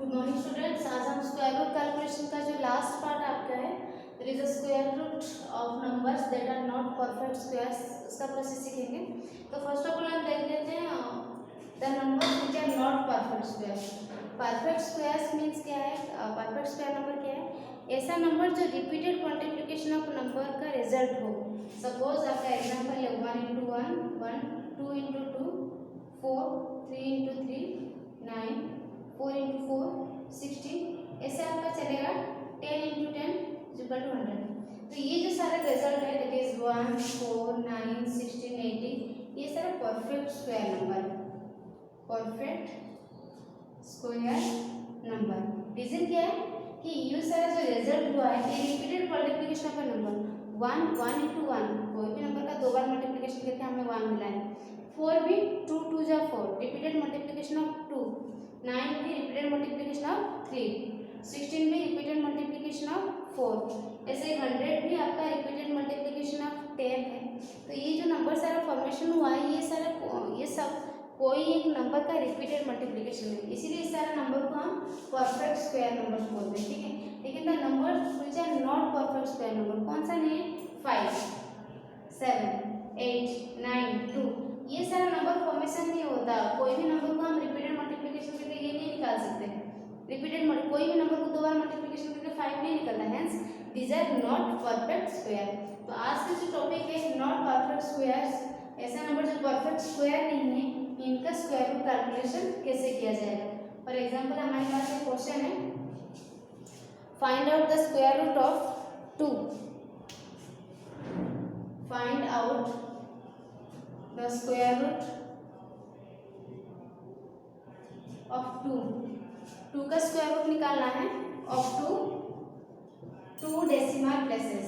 Good morning students. आज हम square root calculation का जो लास्ट पार्ट आपका है, there is a square root of numbers that are not perfect squares, उसका प्रोसेस सीखेंगे। तो फर्स्ट ऑफ ऑल हम देख लेते हैं the numbers which are not perfect squares. Perfect squares means क्या है? परफेक्ट स्क्वायर नंबर क्या है? ऐसा नंबर जो रिपीटेड मल्टीप्लिकेशन ऑफ नंबर का रिजल्ट हो। सपोज आपका एग्जांपल है 1 into 1 1, 2 into 2 4, 3 into 3 9, 4 into 4 16, ऐसे आपका चलेगा 10 into 10 इक्वल टू 100। तो ये जो सारा रिजल्ट है दैट इज 1 4 9 16 18, ये सारा perfect square number, perfect square number. Reason क्या है कि ये सारा जो रिजल्ट हुआ है ये repeated multiplication of a number. 1 into 1, कोई भी नंबर का दो बार मल्टीप्लिकेशन करके हमें 1 मिला है। 4 भी 2 2 जा 4, रिपीटेड मल्टीप्लिकेशन ऑफ 2। 9 भी रिपीटेड मल्टीप्लिकेशन ऑफ 3। 16 भी रिपीटेड मल्टीप्लिकेशन ऑफ 4। ऐसे 100 भी आपका रिपीटेड मल्टीप्लिकेशन ऑफ 10 है। तो ये जो नंबर सारा फॉर्मेशन हुआ है ये सब कोई एक नंबर का रिपीटेड मल्टीप्लिकेशन है, इसीलिए इस सारे नंबर को हम परफेक्ट स्क्वायर नंबर बोलते हैं। ठीक है, लेकिन the number which are not perfect square number कौन सा नहीं है? 5 7 8 9 2, ये सारा नंबर फॉर्मेशन नहीं होता। कोई भी नंबर को हम रिपीटेड मल्टीप्लिकेशन करके ये नहीं निकाल सकते। रिपीटेड कोई भी नंबर को दो बार मल्टीप्लिकेशन करके 5 नहीं निकलता, hence these are not perfect square. तो आज का जो टॉपिक है नॉट परफेक्ट स्क्वायर्स, ऐसा नंबर जो परफेक्ट स्क्वायर नहीं है, इनका स्क्वायर रूट कैलकुलेशन कैसे किया जाएगा। फॉर एग्जांपल हमारे पास एक क्वेश्चन है, find out the square root of 2। Find out the square root of 2 का स्क्वायर रूट निकालना है ऑफ 2 डेसिमल प्लेसेस।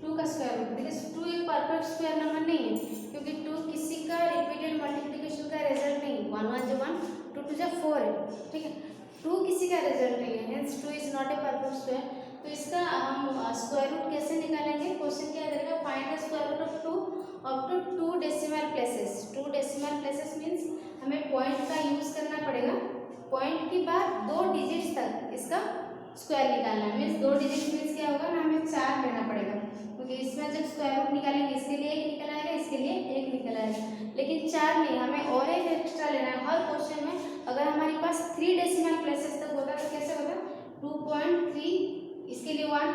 2 का स्क्वायर रूट, देखिए 2 एक परफेक्ट स्क्वायर नंबर नहीं है क्योंकि 2 किसी का रिपीटेड मल्टीप्लिकेशन का रिजल्ट नहीं। 1 1 जो 1, 2 2 जो 4 है। ठीक है, 2 किसी का रिजल्ट नहीं है, hence 2 is not a perfect square. तो इसका हम स्क्वायर रूट कैसे निकालेंगे? क्वेश्चन क्या रहेगा? Find the square root of 2 up to 2 decimal places. 2 decimal places means हमें पॉइंट का यूज करना पड़ेगा। पॉइंट के बाद 2 डिजिट्स तक इसका स्क्वायर निकालना है। मींस 2 डिजिट मींस क्या होगा ना, हमें 4 लेना पड़ेगा क्योंकि इसमें जब स्क्वायर रूट निकालेंगे इसके लिए 1 निकल आएगा, इसके लिए 1 निकल आएगा, लेकिन 4 नहीं, हमें और एक एक्स्ट्रा लेना है। हर क्वेश्चन में अगर हमारे पास 3 डेसिमल प्लेसेस तक होता तो कैसे होता? 2.3, इसके लिए 1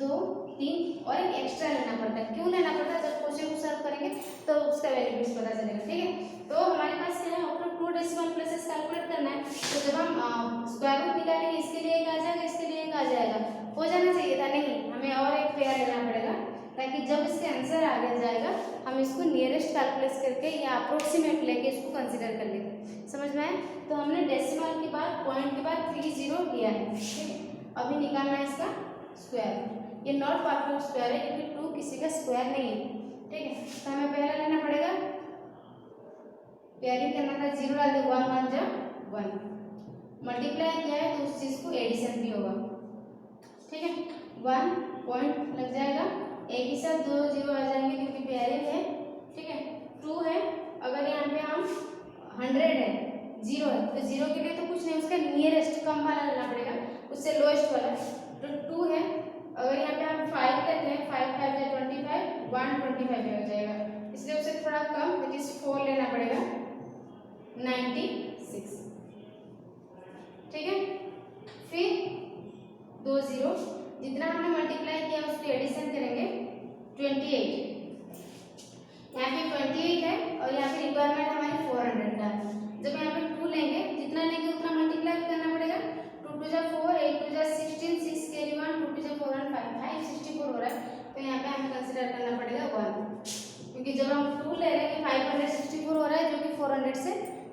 2 3 और एक एक्स्ट्रा लेना पड़ता है। क्यों लेना पड़ता है? जब क्वेश्चन को सॉल्व करेंगे तो उसका वैल्यू पता चलेगा। ठीक है, तो हमारे पास क्या है, up to 2 decimal places calculate करना है। तो जब हम स्क्वायर रूट निकालेंगे इसके लिए 1 आ जाएगा, इसके लिए 1 आ जाएगा, हो जाना चाहिए था, नहीं, हमें और एक पेयर लेना पड़ेगा ताकि जब इसके आंसर आगे जाएगा हम इसको नियरेस्ट कैलकुलेट करके या अप्रोक्सीमेट लेके इसको कंसीडर कर लेंगे। समझ में आए? तो हमने डेसिमल के बाद पॉइंट के बाद 3 0 लिया है। ठीक है, अभी निकालना है इसका स्क्वायर। ये नॉट परफेक्ट स्क्वायर है क्योंकि 2 किसी का स्क्वायर नहीं है। ठीक है, तो हमें पहला लेना पड़ेगा, पेयरिंग करना था, 0 डाल दे, 1 1 जा 1, मल्टीप्लाई किया है तो उस चीज को एडिशन भी होगा। ठीक है, 1 पॉइंट लग जाएगा, एक ही साथ 2 0 आ जाएंगे क्योंकि पेयरिंग है। ठीक है, 2 है, अगर यहाँ पे हम 100 है, 0 है तो 0 के लिए तो कुछ नहीं, उसका नियरेस्ट कम वाला लेना पड़ेगा, उससे लोएस्ट वाला। तो 2 है, अगर यहाँ पे हम 5 लेते हैं, 5 5 या 25, 125 हो जाएगा, इसलिए उससे थोड़ा कम दैट इज 4 लेना पड़ेगा, 96। ठीक है, फिर 2 0, जितना हमने मल्टीप्लाई किया उसको एडिशन करेंगे 28। यहाँ पे 28 है और यहाँ पे रिक्वायरमेंट हमारी 400 का है। जब यहाँ पे 2 लेंगे, जितना लेंगे उतना मल्टीप्लाई करना पड़ेगा। 2 2 जा 4, 8 2 जा 16, 6 कैरी 1, 2 2 जा 4 1 5 5 64 हो रहा है। तो यहाँ पे हमें कंसिडर करना पड़ेगा 1, क्योंकि जब हम 2 ले रहे हैं 564 हो रहा है जो कि 400 से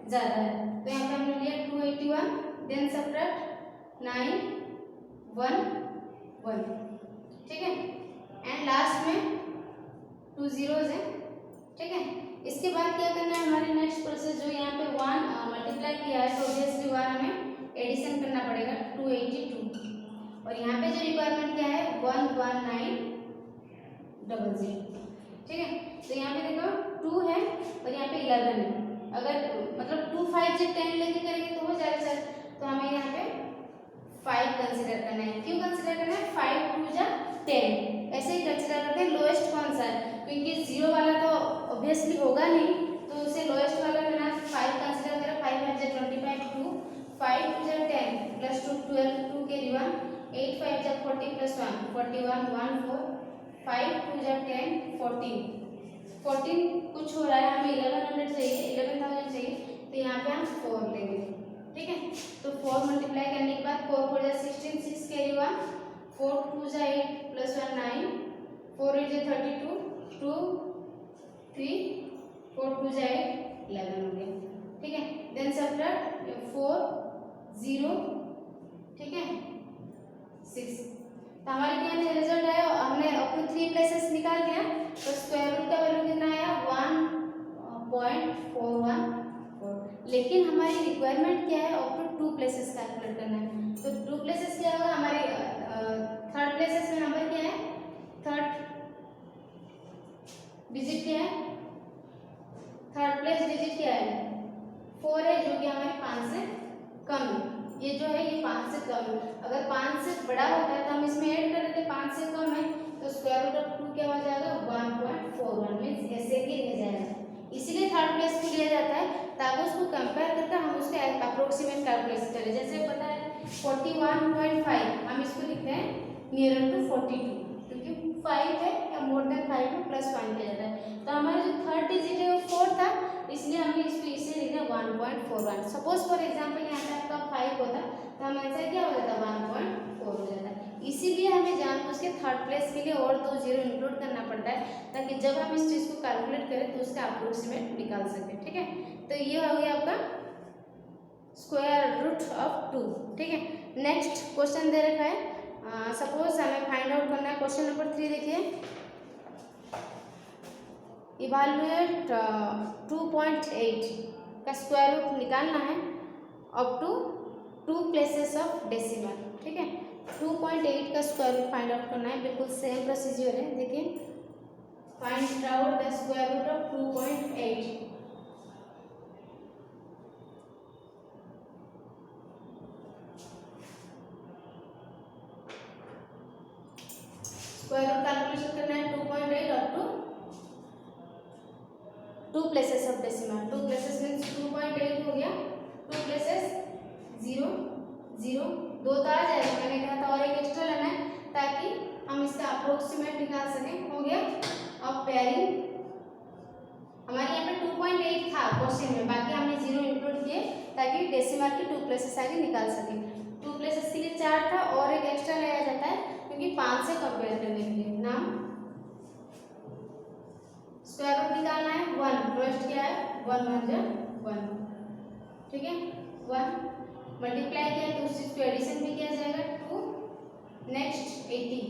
ज़्यादा है। तो यहाँ पे हमने लिया 281, देन सब्ट्रैक्ट 9 1 1। ठीक है, एंड लास्ट में 2 zeros है। ठीक है, इसके बाद क्या करना है, हमारे नेक्स्ट प्रोसेस जो यहाँ पे 1 मल्टीप्लाई किया है तो ऑब्वियसली 1 हमें एडिशन करना पड़ेगा 282, और यहाँ पे जो रिक्वायरमेंट क्या है 11900। ठीक है, तो यहाँ पे देखो 2 है और यहाँ पे 11 है, अगर मतलब 2 5 से 10 लेके करेंगे तो हो जाएगा सर। तो हमें यहाँ पे 5 कंसिडर करना है। क्यों कंसिडर करना है? 5 2 जा 10 ऐसे ही कंसिडर करते हैं। लोएस्ट कौन सा है? क्योंकि 0 वाला तो ऑब्वियसली होगा नहीं, तो उसे लोएस्ट वाला लेना। 5 कंसिडर करें, 5 5 जा 25 2 5 2 जा 10 प्लस 2 12 2 कैरी 1 8 5 जा 40 प्लस 1 41 1 4 5 2 जा 10 14 कुछ हो रहा है, हमें 1100 चाहिए, 11,000 चाहिए, तो यहाँ पे हम 4 लेंगे। ठीक है, तो 4 मल्टीप्लाई करने के बाद 4 4 जा 16 6 कैरी 1 4 2 जा 8 प्लस 1 9 4 8 जा 32 2 3 4 2 जा 8 11 हो गया। ठीक है, देन सब्ट्रैक्ट 4 0 ठीक है 6। तो हमारे क्या रिजल्ट आया? हमने अप टू 3 प्लेसेस निकाल दिया, तो स्क्वायर रूट का वैल्यू कितना आया? 1.414। लेकिन हमारी रिक्वायरमेंट क्या है? अप टू 2 प्लेसेस कैलकुलेट करना है। तो 2 प्लेसेस क्या होगा? हमारे थर्ड प्लेसेस में नंबर क्या है? थर्ड डिजिट क्या है? थर्ड प्लेस डिजिट क्या है? 4 है, जो कि हमारे 5 से कम है। ये जो है ये 5 से कम है। अगर 5 से बड़ा होता है तो हम इसमें ऐड कर देते, 5 से कम है तो स्क्वायर रूट ऑफ 2 क्या हो जाएगा? 1.41 मीन्स ऐसे ही रह जाएगा। इसीलिए थर्ड प्लेस को लिया जाता है ताकि उसको कंपेयर करके हम उसके अप्रोक्सीमेट कैलकुलेशन करें। जैसे पता है 41.5, हम इसको लिखते हैं नियरर टू 42, क्योंकि 5 है या मोर देन 5 में प्लस 1 किया जाता है। तो हमारा जो थर्ड डिजिट है वो 4 था, इसलिए हमने इसको इसे लिखा 1.41। सपोज फॉर एग्जांपल यहाँ पे आपका 5 होता तो हम आंसर क्या हो जाता? 1.4 हो जाता। इसीलिए हमें जानबूझ के थर्ड प्लेस के लिए और 2 जीरो इंक्लूड करना पड़ता है, ताकि जब हम इस चीज़ को कैलकुलेट करें तो उसका अप्रोक्सीमेट निकाल सकें। ठीक है, तो ये हो गया आपका स्क्वायर रूट ऑफ 2। ठीक है, नेक्स्ट क्वेश्चन दे रखा है, सपोज हमें फाइंड आउट करना है। क्वेश्चन नंबर 3 देखिए, इवालुएट 2.8 का स्क्वायर रूट निकालना है up to 2 places of decimal. ठीक है, 2.8 का स्क्वायर रूट फाइंड आउट करना है। बिल्कुल सेम प्रोसीजर है। देखिए, find out the square root of 2.8। Square root calculation करना है 2.8 up to 2 places of decimal. 2 places means 2.8 हो गया, 2 प्लेसेस 0 0 2 तो आ जाएगा, मैंने कहा था और एक एक्स्ट्रा लेना है ताकि हम इसका अप्रोक्सीमेट निकाल सकें। हो गया। अब पेयरिंग हमारे यहाँ पे 2.8 था क्वेश्चन में, बाकी हमने 0 इंक्लूड किए ताकि डेसिमल की 2 प्लेसेस आगे निकाल सकें। 2 प्लेसेस के लिए 4 था और एक एक्स्ट्रा लिया जाता है क्योंकि 5 से कंपेयर करने के लिए। नाम स्क्वायर रूट निकालना है 1, लोएस्ट क्या है? 1 1 जा 1। ठीक है, 1 मल्टीप्लाई किया तो उस चीज को एडिशन भी किया जाएगा 2, नेक्स्ट 80।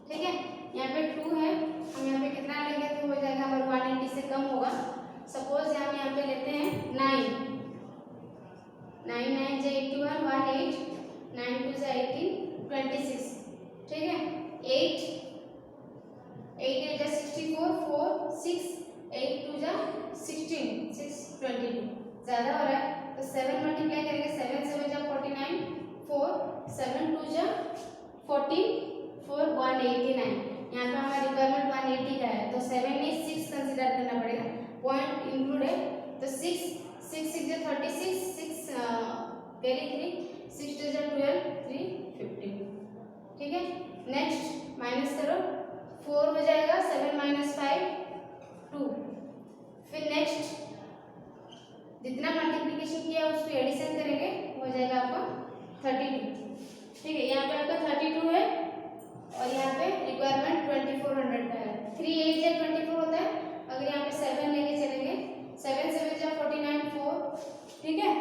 ठीक है, यहाँ पे 2 है, हम यहाँ पे कितना लेंगे तो हो जाएगा हमारा 180 से कम होगा। सपोज हम यहाँ पे लेते हैं 9 9 9 जा 81 1 8 9 2 जा 18 26। ठीक है, 8 8 8 जा 64 4 6 8 2 जा 16 6 22 ज़्यादा हो रहा है तो 7 मल्टीप्लाई करेंगे, 7 7 जा 49 4 7 2 जा 14 4 189। यहाँ पे हमारा रिक्वायरमेंट 180 का है तो 7 में 6 कंसीडर करना पड़ेगा, पॉइंट इंक्लूड है तो 6 6 6 जा 36 6 कैरी 3 6 2 जा 12 3 15। ठीक है, नेक्स्ट माइनस करो 4 हो जाएगा, 7 माइनस 5 2। फिर नेक्स्ट जितना मल्टीप्लिकेशन किया उसको एडिशन करेंगे, हो जाएगा आपका 32। ठीक है, यहाँ पे आपका 32 है और यहाँ पे रिक्वायरमेंट 2400 का है। 3 8 जा 24 होता है, अगर यहाँ पे 7 लेके चलेंगे 7 7 जा 49 4। ठीक है,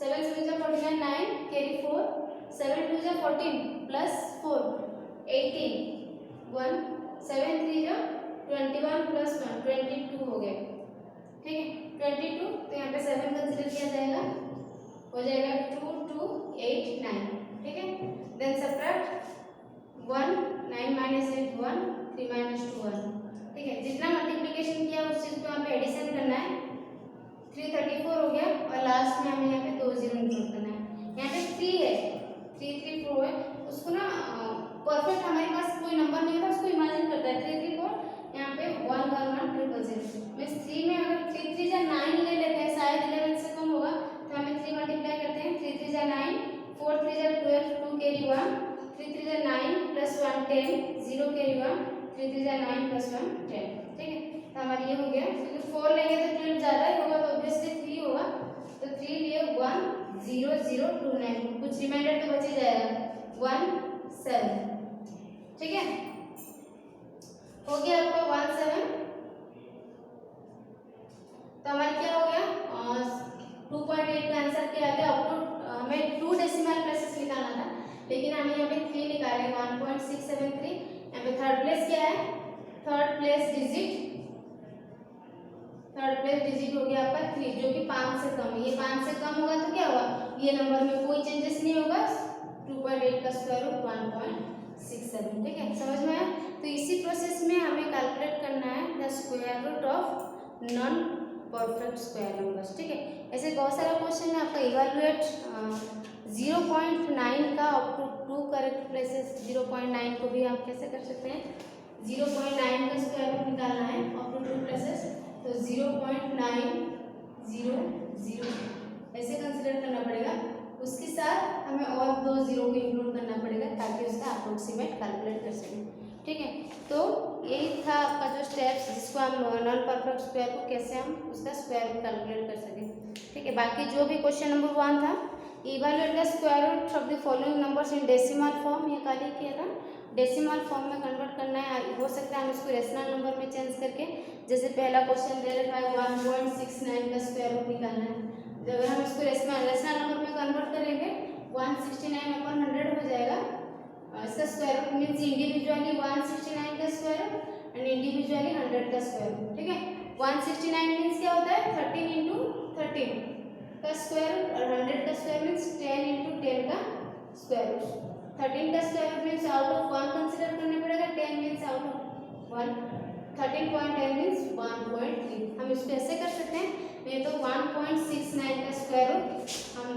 7 7 जा 49 9 कैरी 4 7 2 जा 14 प्लस 4 18 1 7 3 जा 21 प्लस 1 22 हो गया। ठीक है, 22 तो यहाँ पे 7 कंसीडर किया जाएगा, हो जाएगा 2 2 8 9। ठीक है, देन सब्ट्रैक्ट 1 9 माइनस 8 1 3 माइनस 2 1। ठीक है, जितना मल्टीप्लिकेशन किया उस चीज को यहाँ पे एडिशन करना है। 3 लास्ट में हमें यहाँ पे 2 0 इंक्लूड करना है। यहाँ पे 3 है, 3 3 4 है, उसको ना परफेक्ट हमारे पास कोई नंबर नहीं होता, उसको इमेजिन करता है 3 3 4, यहाँ पे 1 1 1 0 0 मीन्स 3 में अगर 3 3 जा 9 ले लेते हैं, शायद 11 से कम होगा, तो हमें 3 मल्टीप्लाई करते हैं, 3 3 जा 9, 4 3 जा 12, 2 कैरी 1, 3 3 जा 9 प्लस 1 10, 0 कैरी 1, 3 3 जा 9 प्लस 1 10, ठीक है। तो हमारा ये हो गया, क्योंकि 4 लेंगे तो 12 ज़्यादा ही होगा, तो ऑब्वियसली 3 होगा, तो 3 लिए 1 0 0 2 9, कुछ रिमाइंडर तो बच ही जाएगा 1 7, ठीक है। हो गया आपका 1 7, तो हमारा क्या हो गया 2.8 का आंसर क्या आ गया। हमें 2 डेसिमल प्लेसेस निकालना था, लेकिन हमें यहाँ पे 3 निकाले 1.673। यहाँ पे थर्ड प्लेस क्या है, थर्ड प्लेस डिजिट हो गया आपका 3, जो कि 5 से कम है। ये 5 से कम होगा तो क्या होगा, ये नंबर में कोई चेंजेस नहीं होगा, 2.8 का स्क्वायर रूट 1.67, ठीक है, समझ में आया। तो इसी प्रोसेस में हमें कैलकुलेट करना है the square root of non perfect square numbers, ठीक है। ऐसे बहुत सारा क्वेश्चन है आपका इवैल्यूएट 0.9 का अप टू 2 करेक्ट प्लेसेस, 0.9 को भी आप कैसे कर सकते हैं, 0.9 का स्क्वायर रूट निकालना है अप टू 2 प्लेसेस, तो 0.900 ऐसे कंसिडर करना पड़ेगा। उसके साथ हमें और 2 0 को इंक्लूड करना पड़ेगा ताकि उसका अप्रोक्सीमेट कैलकुलेट कर सकें, ठीक है। तो यही था आपका जो स्टेप्स, जिसको हम नॉन परफेक्ट स्क्वायर को कैसे हम उसका स्क्वायर रूट कैलकुलेट कर सकें, ठीक है। बाकी जो भी क्वेश्चन नंबर 1 था, evaluate the square root of the following numbers in decimal form, ये खाली किया था, डेसिमल फॉर्म में कन्वर्ट करना है। हो सकता है हम इसको रेशनल नंबर में चेंज करके, जैसे पहला क्वेश्चन दे रखा है 1.69 का स्क्वायर रूट निकालना है, अगर हम इसको रेशनल नंबर में कन्वर्ट करेंगे 169/100 हो जाएगा। इसका स्क्वायर रूट मीन्स इंडिविजुअली 169 का स्क्वायर रूट एंड इंडिविजुअली 100 का स्क्वायर रूट, ठीक है। 169 मीन्स क्या होता है 13 × 13 का स्क्वायर रूट, और 100 का स्क्वायर मीन्स 10 × 10 का स्क्वायर रूट। 13 का square root means out of 1 consider करना पड़ेगा, 10 मीन्स आउट ऑफ 1, 13.10 मीन्स 1.3। हम इसको ऐसे कर सकते हैं, नहीं तो 1.69 का स्क्वायर रूट हम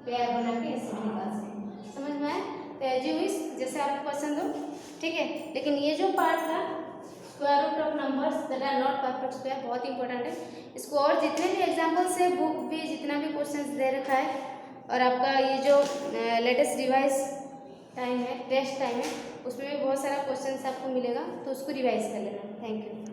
पेयर बना के ऐसे निकाल सकते हैं, समझ में आया। तो एज यू विश, जैसे आपको पसंद हो, ठीक है। लेकिन ये जो पार्ट था square root of numbers that are not perfect square, बहुत इंपॉर्टेंट है। इसको और जितने भी एग्जाम्पल्स है, बुक भी जितना भी क्वेश्चंस दे रखा है, और आपका ये जो लेटेस्ट रिवाइज टाइम है, टेस्ट टाइम है, उसमें भी बहुत सारा क्वेश्चंस आपको मिलेगा, तो उसको रिवाइज कर लेना। Thank you.